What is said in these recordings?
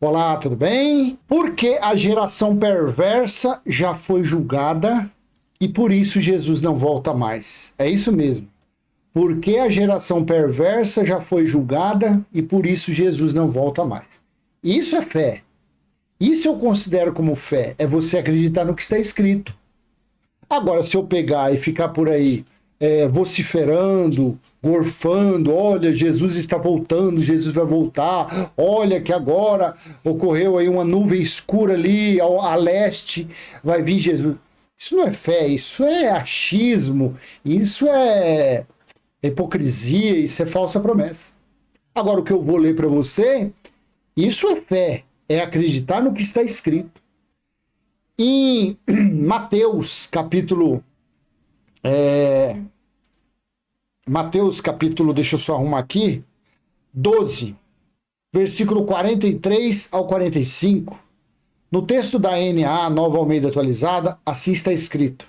Olá, tudo bem? Porque a geração perversa já foi julgada e por isso Jesus não volta mais. É isso mesmo. Porque a geração perversa já foi julgada e por isso Jesus não volta mais. Isso é fé. Isso eu considero como fé. É você acreditar no que está escrito. Agora, se eu pegar e ficar por aí vociferando, gorfando, olha, Jesus está voltando, Jesus vai voltar, olha que agora ocorreu aí uma nuvem escura ali a leste, vai vir Jesus. Isso não é fé, isso é achismo, isso é hipocrisia, isso é falsa promessa. Agora, o que eu vou ler para você, isso é fé, é acreditar no que está escrito. Em Mateus, capítulo, deixa eu só arrumar aqui, 12, versículo 43 ao 45, no texto da NA, Nova Almeida Atualizada, assim está escrito: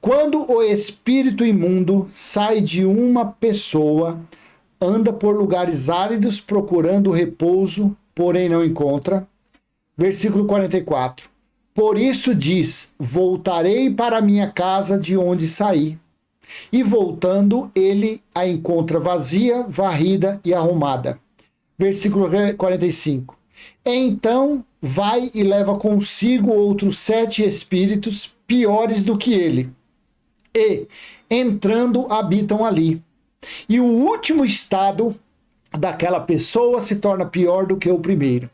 quando o espírito imundo sai de uma pessoa, anda por lugares áridos procurando repouso, porém não encontra. Versículo 44. Por isso diz: voltarei para minha casa de onde saí. E voltando, ele a encontra vazia, varrida e arrumada. Versículo 45. Então vai e leva consigo outros 7 espíritos piores do que ele. E, entrando, habitam ali. E o último estado daquela pessoa se torna pior do que o primeiro.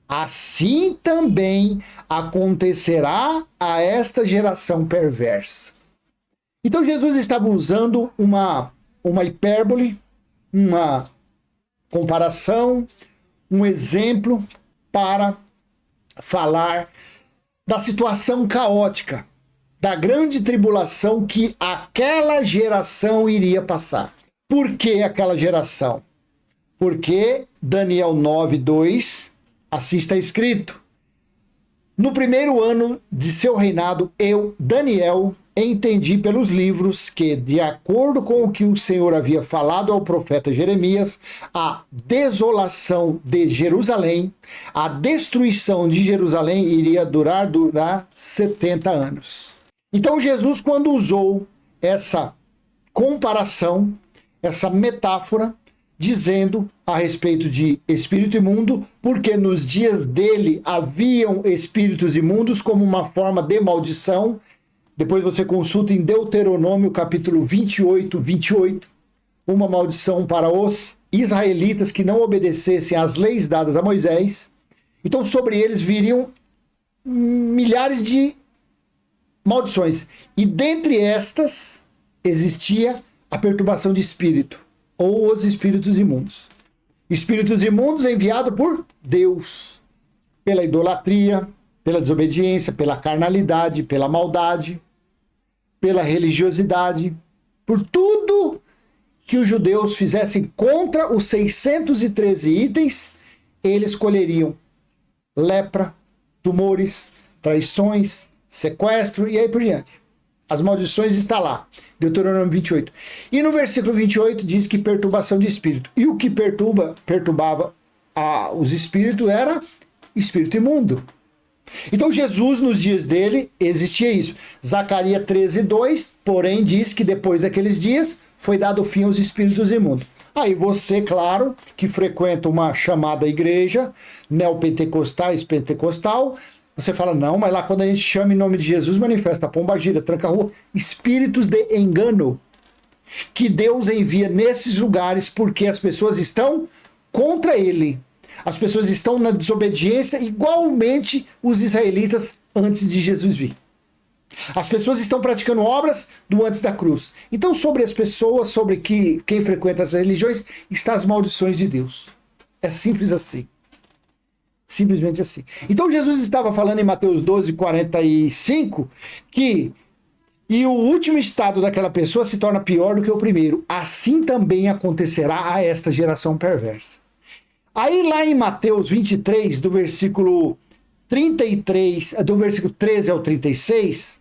Assim também acontecerá a esta geração perversa. Então Jesus estava usando uma hipérbole, uma comparação, um exemplo para falar da situação caótica, da grande tribulação que aquela geração iria passar. Por que aquela geração? Porque Daniel 9:2, assim está escrito: no primeiro ano de seu reinado, eu, Daniel, entendi pelos livros que, de acordo com o que o Senhor havia falado ao profeta Jeremias, a desolação de Jerusalém, a destruição de Jerusalém iria durar 70 anos. Então Jesus, quando usou essa comparação, essa metáfora, dizendo a respeito de espírito imundo, porque nos dias dele haviam espíritos imundos como uma forma de maldição. Depois você consulta em Deuteronômio capítulo 28, uma maldição para os israelitas que não obedecessem às leis dadas a Moisés. Então sobre eles viriam milhares de maldições. E dentre estas existia a perturbação de espírito, ou os espíritos imundos. Espíritos imundos enviados por Deus, pela idolatria, pela desobediência, pela carnalidade, pela maldade, pela religiosidade, por tudo que os judeus fizessem contra os 613 itens, eles colheriam lepra, tumores, traições, sequestro e aí por diante. As maldições estão lá, Deuteronômio 28. E no versículo 28 diz que perturbação de espírito. E o que perturbava os espíritos era espírito imundo. Então Jesus, nos dias dele, existia isso. Zacarias 13:2, porém, diz que depois daqueles dias foi dado fim aos espíritos imundos. Aí você, claro, que frequenta uma chamada igreja, neopentecostais, pentecostal, você fala, não, mas lá quando a gente chama em nome de Jesus, manifesta pombagira, tranca a rua, espíritos de engano que Deus envia nesses lugares porque as pessoas estão contra ele. As pessoas estão na desobediência igualmente os israelitas antes de Jesus vir. As pessoas estão praticando obras do antes da cruz. Então sobre as pessoas, sobre quem frequenta as religiões, estão as maldições de Deus. É simples assim. Simplesmente assim. Então Jesus estava falando em Mateus 12:45 que e o último estado daquela pessoa se torna pior do que o primeiro. Assim também acontecerá a esta geração perversa. Aí lá em Mateus 23, do versículo 33, do versículo 13 ao 36,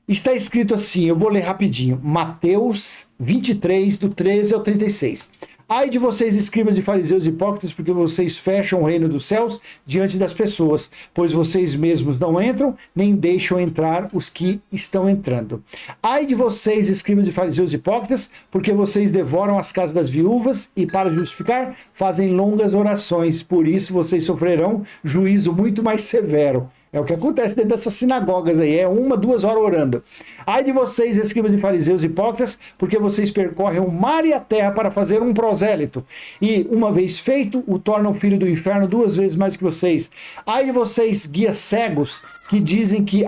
está escrito assim, eu vou ler rapidinho. Mateus 23, do 13 ao 36. Ai de vocês, escribas e fariseus hipócritas, porque vocês fecham o reino dos céus diante das pessoas, pois vocês mesmos não entram, nem deixam entrar os que estão entrando. Ai de vocês, escribas e fariseus hipócritas, porque vocês devoram as casas das viúvas e, para justificar, fazem longas orações. Por isso vocês sofrerão juízo muito mais severo. É o que acontece dentro dessas sinagogas aí, é 1-2 horas orando. Ai de vocês, escribas e fariseus hipócritas, porque vocês percorrem o mar e a terra para fazer um prosélito, e, uma vez feito, o tornam filho do inferno 2 vezes mais que vocês. Ai de vocês, guias cegos, que dizem que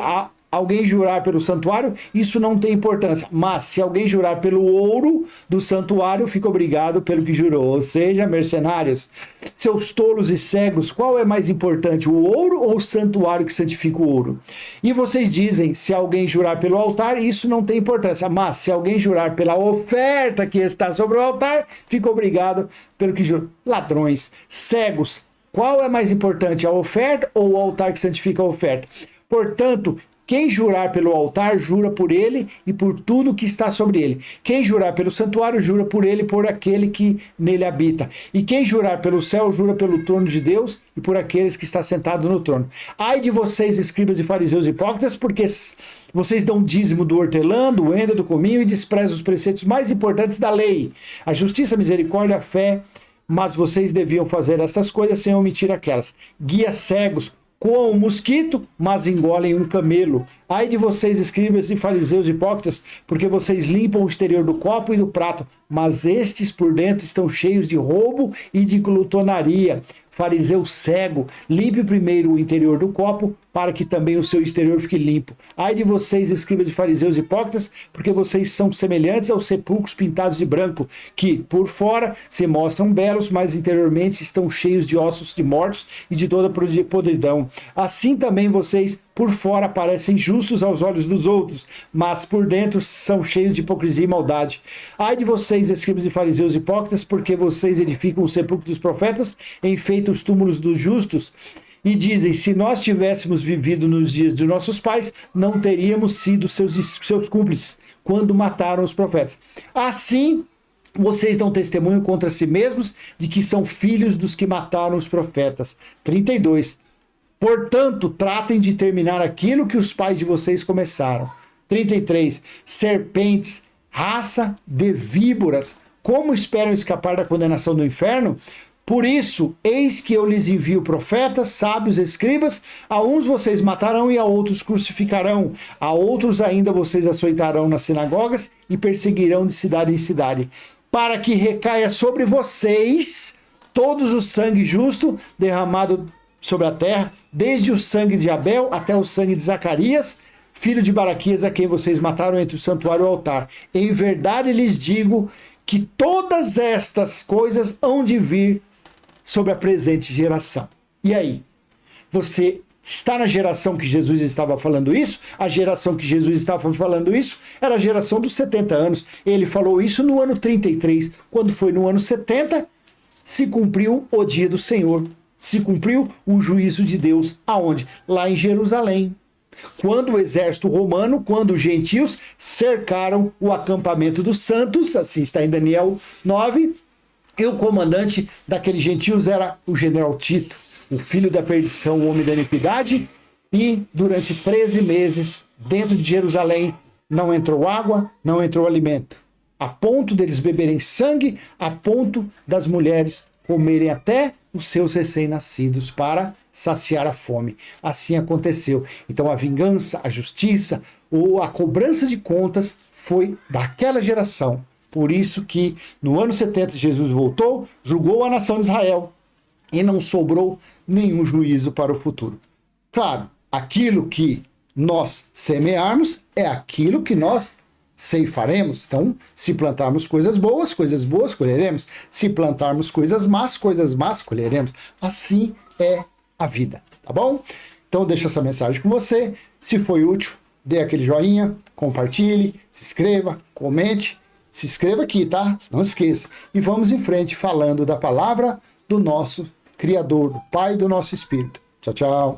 alguém jurar pelo santuário, isso não tem importância. Mas se alguém jurar pelo ouro do santuário, fica obrigado pelo que jurou. Ou seja, mercenários, seus tolos e cegos, qual é mais importante, o ouro ou o santuário que santifica o ouro? E vocês dizem, se alguém jurar pelo altar, isso não tem importância. Mas se alguém jurar pela oferta que está sobre o altar, fica obrigado pelo que jurou. Ladrões, cegos, qual é mais importante, a oferta ou o altar que santifica a oferta? Portanto, quem jurar pelo altar, jura por ele e por tudo que está sobre ele. Quem jurar pelo santuário, jura por ele e por aquele que nele habita. E quem jurar pelo céu, jura pelo trono de Deus e por aqueles que está sentado no trono. Ai de vocês, escribas e fariseus hipócritas, porque vocês dão dízimo do hortelã, do endo, do cominho e desprezam os preceitos mais importantes da lei. A justiça, a misericórdia, a fé, mas vocês deviam fazer estas coisas sem omitir aquelas. Guias cegos, coam um mosquito, mas engolem um camelo. Ai de vocês, escribas e fariseus hipócritas, porque vocês limpam o exterior do copo e do prato, mas estes por dentro estão cheios de roubo e de glutonaria. Fariseu cego, limpe primeiro o interior do copo, para que também o seu exterior fique limpo. Ai de vocês, escribas e fariseus hipócritas, porque vocês são semelhantes aos sepulcros pintados de branco, que, por fora, se mostram belos, mas interiormente estão cheios de ossos de mortos e de toda podridão. Assim também vocês, por fora, parecem justos aos olhos dos outros, mas por dentro são cheios de hipocrisia e maldade. Ai de vocês, escribas e fariseus hipócritas, porque vocês edificam o sepulcro dos profetas, enfeitam os túmulos dos justos, e dizem, se nós tivéssemos vivido nos dias de nossos pais, não teríamos sido seus cúmplices, quando mataram os profetas. Assim, vocês dão testemunho contra si mesmos, de que são filhos dos que mataram os profetas. 32. Portanto, tratem de terminar aquilo que os pais de vocês começaram. 33. Serpentes, raça de víboras, como esperam escapar da condenação do inferno? Por isso, eis que eu lhes envio profetas, sábios, escribas, a uns vocês matarão e a outros crucificarão, a outros ainda vocês açoitarão nas sinagogas e perseguirão de cidade em cidade, para que recaia sobre vocês todos o sangue justo derramado sobre a terra, desde o sangue de Abel até o sangue de Zacarias, filho de Baraquias, a quem vocês mataram entre o santuário e o altar. Em verdade lhes digo que todas estas coisas hão de vir sobre a presente geração. E aí? Você está na geração que Jesus estava falando isso? A geração que Jesus estava falando isso era a geração dos 70 anos. Ele falou isso no ano 33. Quando foi no ano 70, se cumpriu o dia do Senhor. Se cumpriu o juízo de Deus. Aonde? Lá em Jerusalém. Quando o exército romano, quando os gentios cercaram o acampamento dos santos, assim está em Daniel 9, e o comandante daqueles gentios era o general Tito, o filho da perdição, o homem da iniquidade, e durante 13 meses, dentro de Jerusalém, não entrou água, não entrou alimento, a ponto deles beberem sangue, a ponto das mulheres comerem até os seus recém-nascidos para saciar a fome. Assim aconteceu. Então a vingança, a justiça ou a cobrança de contas foi daquela geração. Por isso que no ano 70 Jesus voltou, julgou a nação de Israel e não sobrou nenhum juízo para o futuro. Claro, aquilo que nós semearmos é aquilo que nós ceifaremos. Então, se plantarmos coisas boas colheremos. Se plantarmos coisas más colheremos. Assim é a vida, tá bom? Então, deixa essa mensagem com você. Se foi útil, dê aquele joinha, compartilhe, se inscreva, comente. Se inscreva aqui, tá? Não esqueça. E vamos em frente falando da palavra do nosso Criador, do Pai do nosso Espírito. Tchau, tchau.